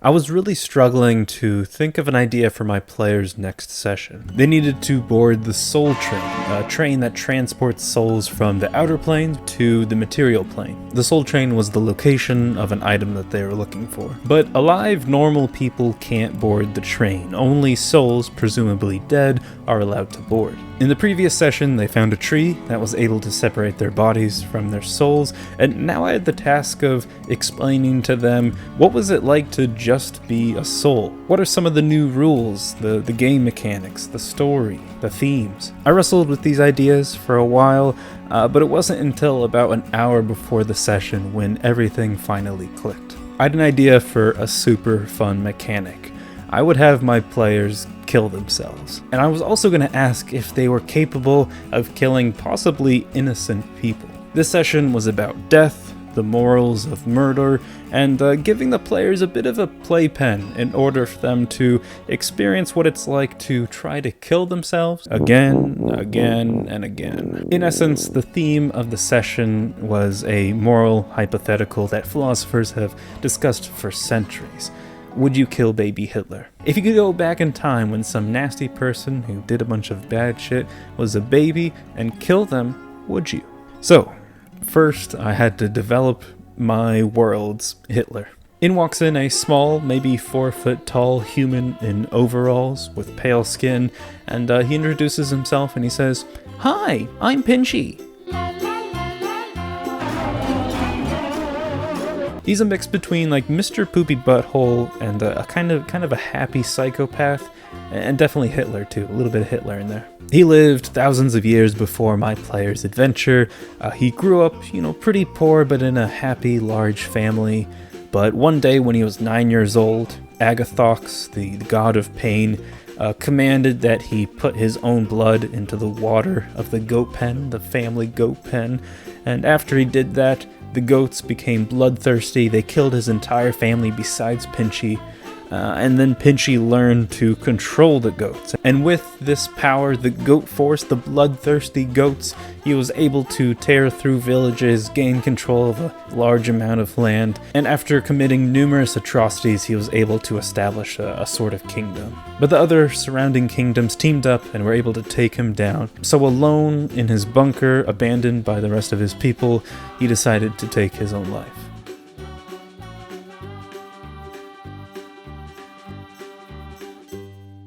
I was really struggling to think of an idea for my players' next session. They needed to board the Soul Train, a train that transports souls from the outer plane to the material plane. The Soul Train was the location of an item that they were looking for. But alive, normal people can't board the train. Only souls, presumably dead, are allowed to board. In the previous session, they found a tree that was able to separate their bodies from their souls, and now I had the task of explaining to them what was it like to just be a soul. What are some of the new rules, the game mechanics, the story, the themes? I wrestled with these ideas for a while, but it wasn't until about an hour before the session when everything finally clicked. I had an idea for a super fun mechanic. I would have my players kill themselves. And I was also going to ask if they were capable of killing possibly innocent people. This session was about death, the morals of murder, and giving the players a bit of a playpen in order for them to experience what it's like to try to kill themselves again, and again. In essence, the theme of the session was a moral hypothetical that philosophers have discussed for centuries. Would you kill baby Hitler? If you could go back in time when some nasty person who did a bunch of bad shit was a baby and kill them, would you? So, first I had to develop my world's Hitler. In walks in a small, maybe 4 foot tall human in overalls with pale skin, and he introduces himself and he says, "Hi, I'm Pinchy." He's a mix between like Mr. Poopy Butthole and a kind of a happy psychopath, and definitely Hitler too, a little bit of Hitler in there. He lived thousands of years before my player's adventure. He grew up, pretty poor, but in a happy, large family. But one day when he was 9 years old, Agathox, the god of pain, commanded that he put his own blood into the water of the goat pen, the family goat pen, and after he did that, the goats became bloodthirsty. They killed his entire family besides Pinchy, and then Pinchy learned to control the goats. And with this power, the goat force, the bloodthirsty goats, he was able to tear through villages, gain control of a large amount of land, and after committing numerous atrocities, he was able to establish a sort of kingdom. But the other surrounding kingdoms teamed up and were able to take him down. So alone in his bunker, abandoned by the rest of his people, he decided to take his own life.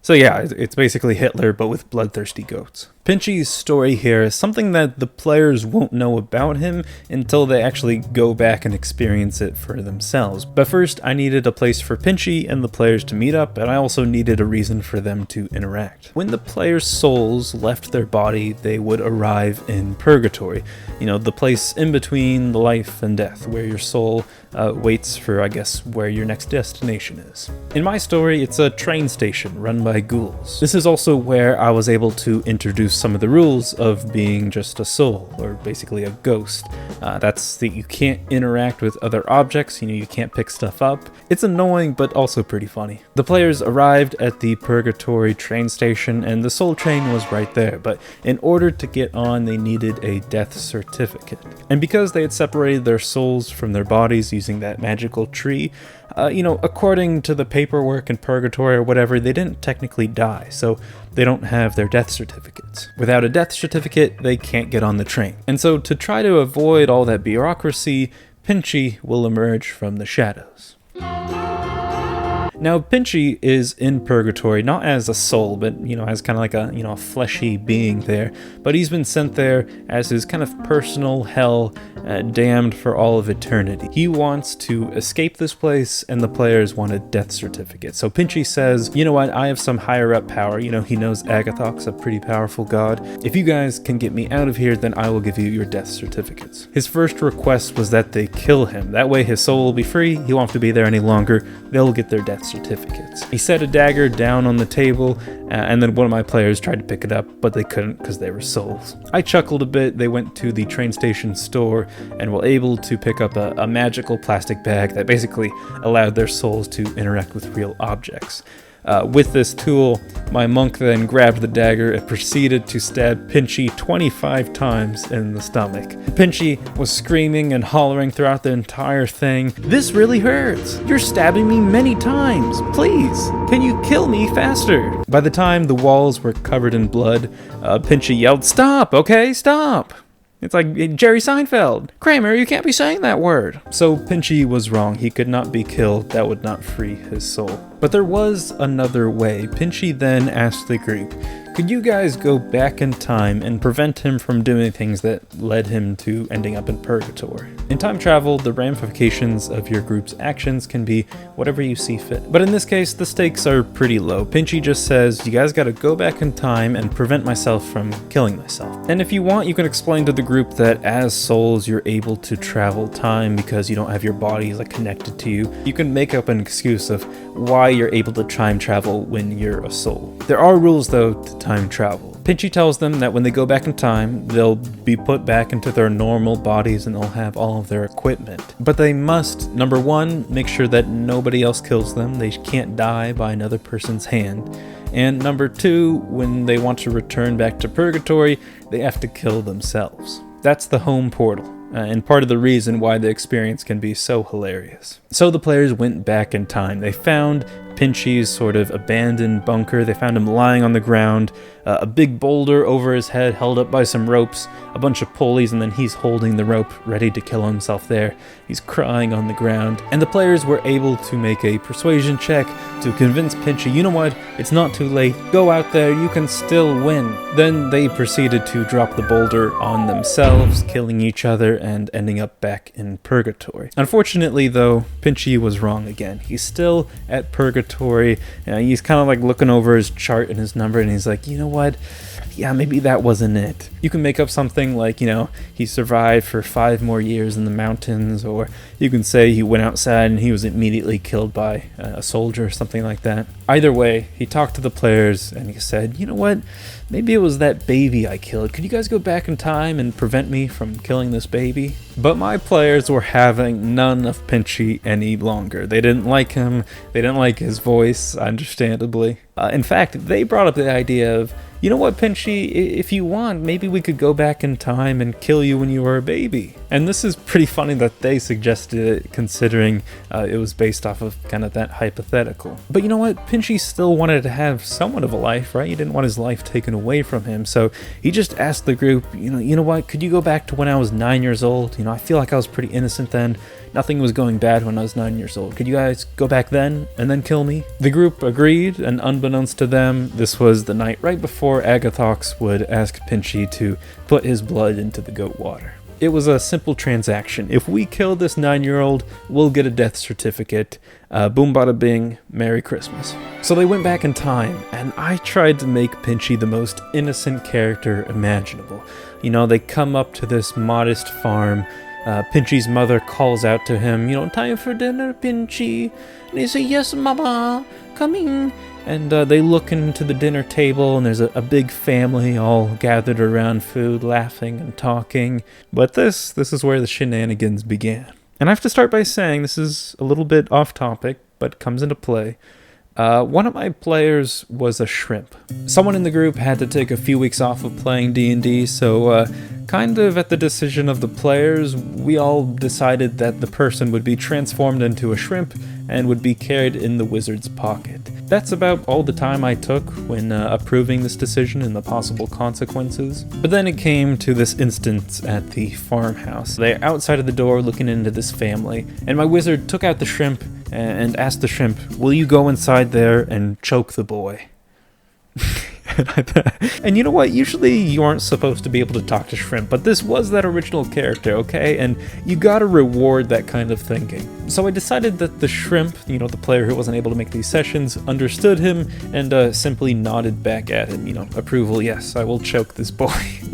So yeah, it's basically Hitler, but with bloodthirsty goats. Pinchy's story here is something that the players won't know about him until they actually go back and experience it for themselves. But first, I needed a place for Pinchy and the players to meet up, and I also needed a reason for them to interact. When the players' souls left their body, they would arrive in Purgatory, the place in between life and death, where your soul waits for, where your next destination is. In my story, it's a train station run by ghouls. This is also where I was able to introduce some of the rules of being just a soul, or basically a ghost. That's that you can't interact with other objects, you can't pick stuff up. It's annoying, but also pretty funny. The players arrived at the Purgatory train station, and the soul train was right there, but in order to get on, they needed a death certificate. And because they had separated their souls from their bodies using that magical tree, according to the paperwork in Purgatory or whatever, they didn't technically die, so they don't have their death certificates. Without a death certificate, they can't get on the train. And so to try to avoid all that bureaucracy, Pinchy will emerge from the shadows. Now, Pinchy is in Purgatory, not as a soul, but, as kind of like a fleshy being there. But he's been sent there as his kind of personal hell, damned for all of eternity. He wants to escape this place, and the players want a death certificate. So Pinchy says, you know what, I have some higher up power. He knows Agathox, a pretty powerful god. If you guys can get me out of here, then I will give you your death certificates. His first request was that they kill him. That way his soul will be free. He won't have to be there any longer. They'll get their death certificates. He set a dagger down on the table, and then one of my players tried to pick it up, but they couldn't because they were souls. I chuckled a bit. They went to the train station store and were able to pick up a magical plastic bag that basically allowed their souls to interact with real objects. With this tool, my monk then grabbed the dagger and proceeded to stab Pinchy 25 times in the stomach. Pinchy was screaming and hollering throughout the entire thing. "This really hurts! You're stabbing me many times! Please, can you kill me faster?" By the time the walls were covered in blood, Pinchy yelled, "Stop, okay, stop!" It's like Jerry Seinfeld. "Kramer, you can't be saying that word." So Pinchy was wrong. He could not be killed. That would not free his soul. But there was another way. Pinchy then asked the group, "Could you guys go back in time and prevent him from doing things that led him to ending up in Purgatory?" In time travel, the ramifications of your group's actions can be whatever you see fit. But in this case, the stakes are pretty low. Pinchy just says, "You guys gotta go back in time and prevent myself from killing myself." And if you want, you can explain to the group that as souls, you're able to travel time because you don't have your bodies connected to you. You can make up an excuse of why you're able to time travel when you're a soul. There are rules though to time travel. Pinchy tells them that when they go back in time, they'll be put back into their normal bodies and they'll have all of their equipment. But they must, number one, make sure that nobody else kills them. They can't die by another person's hand. And number two, when they want to return back to Purgatory, they have to kill themselves. That's the home portal. And part of the reason why the experience can be so hilarious. So the players went back in time. They found Pinchy's sort of abandoned bunker. They found him lying on the ground, a big boulder over his head held up by some ropes, a bunch of pulleys, and then he's holding the rope ready to kill himself there. He's crying on the ground. And the players were able to make a persuasion check to convince Pinchy, "You know what, it's not too late, go out there, you can still win." Then they proceeded to drop the boulder on themselves, killing each other and ending up back in Purgatory. Unfortunately though, Pinchy was wrong again. He's still at Purgatory. He's kind of looking over his chart and his number, and he's like, "You know what? Yeah, maybe that wasn't it." You can make up something like, he survived for 5 more years in the mountains, or you can say he went outside and he was immediately killed by a soldier or something like that. Either way, he talked to the players and he said, "You know what? Maybe it was that baby I killed. Could you guys go back in time and prevent me from killing this baby?" But my players were having none of Pinchy any longer. They didn't like him. They didn't like his voice, understandably. In fact, they brought up the idea of, "You know what, Pinchy, if you want, maybe we could go back in time and kill you when you were a baby." And this is pretty funny that they suggested it, considering it was based off of kind of that hypothetical. But you know what? Pinchy still wanted to have somewhat of a life, right? He didn't want his life taken away from him. So he just asked the group, you know what? Could you go back to when I was 9 years old? I feel like I was pretty innocent then. Nothing was going bad when I was 9 years old. Could you guys go back then and then kill me? The group agreed, and unbeknownst to them, this was the night right before Agathox would ask Pinchy to put his blood into the goat water. It was a simple transaction. If we kill this 9-year-old, we'll get a death certificate. Boom bada bing, Merry Christmas. So they went back in time, and I tried to make Pinchy the most innocent character imaginable. They come up to this modest farm. Pinchy's mother calls out to him, "Time for dinner, Pinchy." And he says, "Yes, mama, coming." And they look into the dinner table, and there's a big family all gathered around food, laughing and talking. But this is where the shenanigans began. And I have to start by saying this is a little bit off topic, but comes into play. One of my players was a shrimp. Someone in the group had to take a few weeks off of playing D&D, so kind of at the decision of the players, we all decided that the person would be transformed into a shrimp and would be carried in the wizard's pocket. That's about all the time I took when approving this decision and the possible consequences. But then it came to this instance at the farmhouse. They're outside of the door looking into this family, and my wizard took out the shrimp and asked the shrimp, "Will you go inside there and choke the boy?" And you know what? Usually you aren't supposed to be able to talk to shrimp, but this was that original character, okay? And you gotta reward that kind of thinking. So I decided that the shrimp, the player who wasn't able to make these sessions, understood him and simply nodded back at him, approval, "Yes, I will choke this boy,"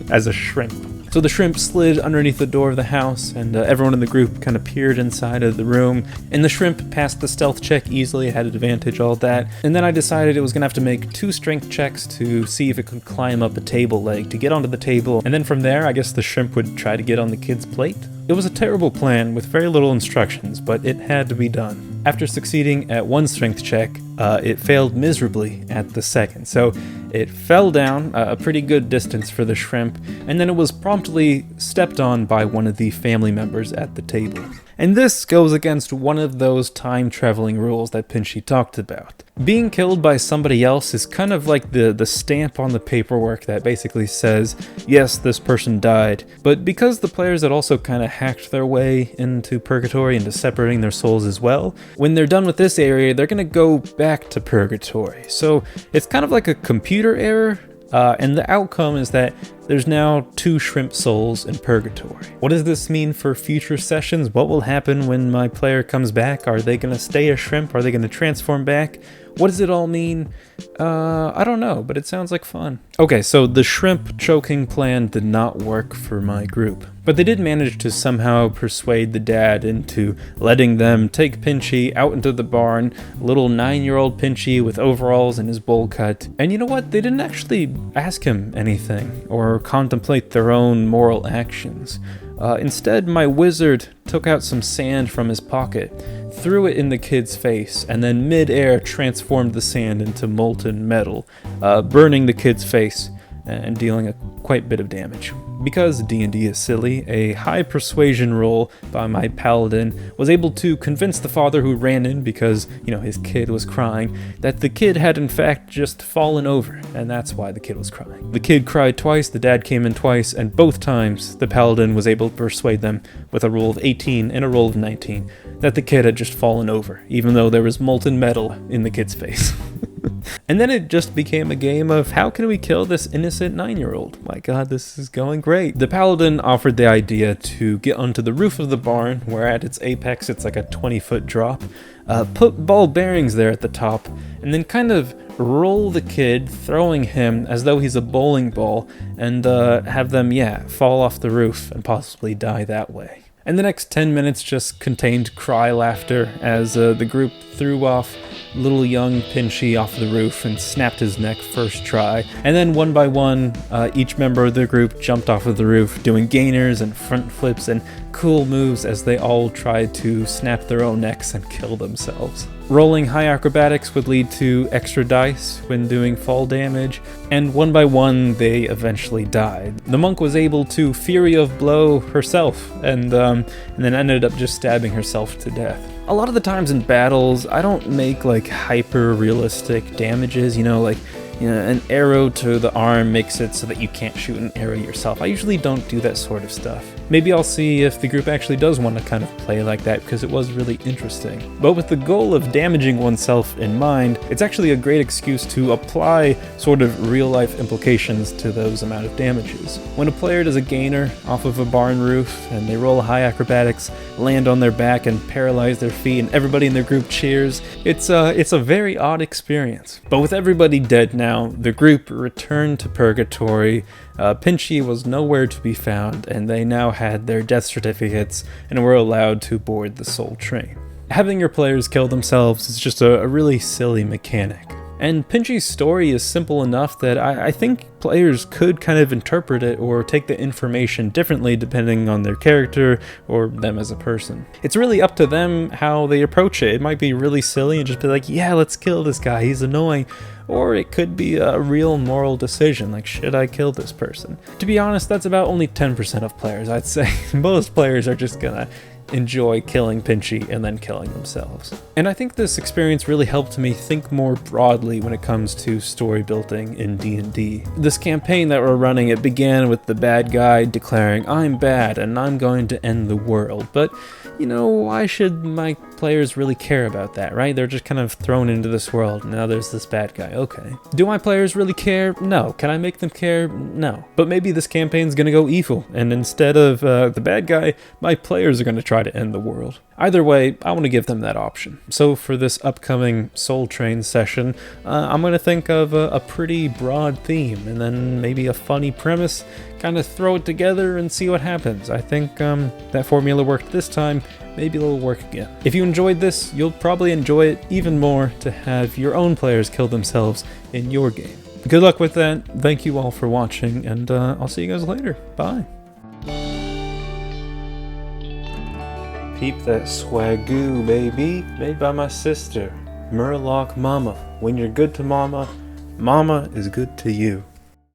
as a shrimp. So the shrimp slid underneath the door of the house, and everyone in the group kind of peered inside of the room, and the shrimp passed the stealth check easily, had advantage, all that. And then I decided it was going to have to make 2 strength checks to see if it could climb up a table leg to get onto the table, and then from there, I guess the shrimp would try to get on the kid's plate. It was a terrible plan with very little instructions, but it had to be done. After succeeding at 1 strength check, it failed miserably at the second. So it fell down a pretty good distance for the shrimp, and then it was promptly stepped on by one of the family members at the table. And this goes against one of those time-traveling rules that Pinchy talked about. Being killed by somebody else is kind of like the stamp on the paperwork that basically says, yes, this person died. But because the players had also kind of hacked their way into Purgatory, into separating their souls as well, when they're done with this area, they're going to go back to Purgatory. So it's kind of like a computer error. And the outcome is that there's now 2 shrimp souls in Purgatory. What does this mean for future sessions? What will happen when my player comes back? Are they going to stay a shrimp? Are they going to transform back? What does it all mean? I don't know, but it sounds like fun. Okay, so the shrimp choking plan did not work for my group, but they did manage to somehow persuade the dad into letting them take Pinchy out into the barn, little 9-year-old Pinchy with overalls and his bowl cut. And you know what? They didn't actually ask him anything or contemplate their own moral actions. Instead, my wizard took out some sand from his pocket, threw it in the kid's face, and then mid-air transformed the sand into molten metal, burning the kid's face and dealing a quite bit of damage. Because D&D is silly, a high persuasion roll by my paladin was able to convince the father who ran in because, his kid was crying, that the kid had in fact just fallen over, and that's why the kid was crying. The kid cried twice, the dad came in twice, and both times the paladin was able to persuade them with a roll of 18 and a roll of 19 that the kid had just fallen over, even though there was molten metal in the kid's face. And then it just became a game of how can we kill this innocent 9-year-old? My god, this is going great. The paladin offered the idea to get onto the roof of the barn, where at its apex it's like a 20-foot drop, put ball bearings there at the top, and then kind of roll the kid, throwing him as though he's a bowling ball, and have them, fall off the roof and possibly die that way. And the next 10 minutes just contained cry laughter as the group threw off little young Pinchy off the roof and snapped his neck first try. And then one by one, each member of the group jumped off of the roof, doing gainers and front flips and cool moves as they all tried to snap their own necks and kill themselves. Rolling high acrobatics would lead to extra dice when doing fall damage, and one by one they eventually died. The monk was able to Fury of Blow herself, and then ended up just stabbing herself to death. A lot of the times in battles, I don't make like hyper realistic damages, an arrow to the arm makes it so that you can't shoot an arrow yourself. I usually don't do that sort of stuff. Maybe I'll see if the group actually does want to kind of play like that, because it was really interesting. But with the goal of damaging oneself in mind, it's actually a great excuse to apply sort of real-life implications to those amount of damages. When a player does a gainer off of a barn roof, and they roll high acrobatics, land on their back, and paralyze their feet, and everybody in their group cheers, it's a very odd experience. But with everybody dead now, the group returned to Purgatory. Pinchy was nowhere to be found, and they now had their death certificates and were allowed to board the soul train. Having your players kill themselves is just a really silly mechanic. And Pinchy's story is simple enough that I think players could kind of interpret it or take the information differently depending on their character or them as a person. It's really up to them how they approach it. It might be really silly and just be like, yeah, let's kill this guy, he's annoying. Or it could be a real moral decision, like, should I kill this person? To be honest, that's about only 10% of players, I'd say. Most players are just gonna enjoy killing Pinchy and then killing themselves. And I think this experience really helped me think more broadly when it comes to story building in D&D. This campaign that we're running, it began with the bad guy declaring, I'm bad and I'm going to end the world. But, why should my players really care about that, right? They're just kind of thrown into this world, and now there's this bad guy, okay. Do my players really care? No. Can I make them care? No. But maybe this campaign's gonna go evil, and instead of the bad guy, my players are gonna try to end the world. Either way, I want to give them that option. So for this upcoming Soul Train session, I'm going to think of a pretty broad theme, and then maybe a funny premise, kind of throw it together and see what happens. I think that formula worked this time, maybe it'll work again. If you enjoyed this, you'll probably enjoy it even more to have your own players kill themselves in your game. Good luck with that, thank you all for watching, and I'll see you guys later. Bye. Peep that swagoo, baby, made by my sister. Murloc Mama. When you're good to Mama, Mama is good to you.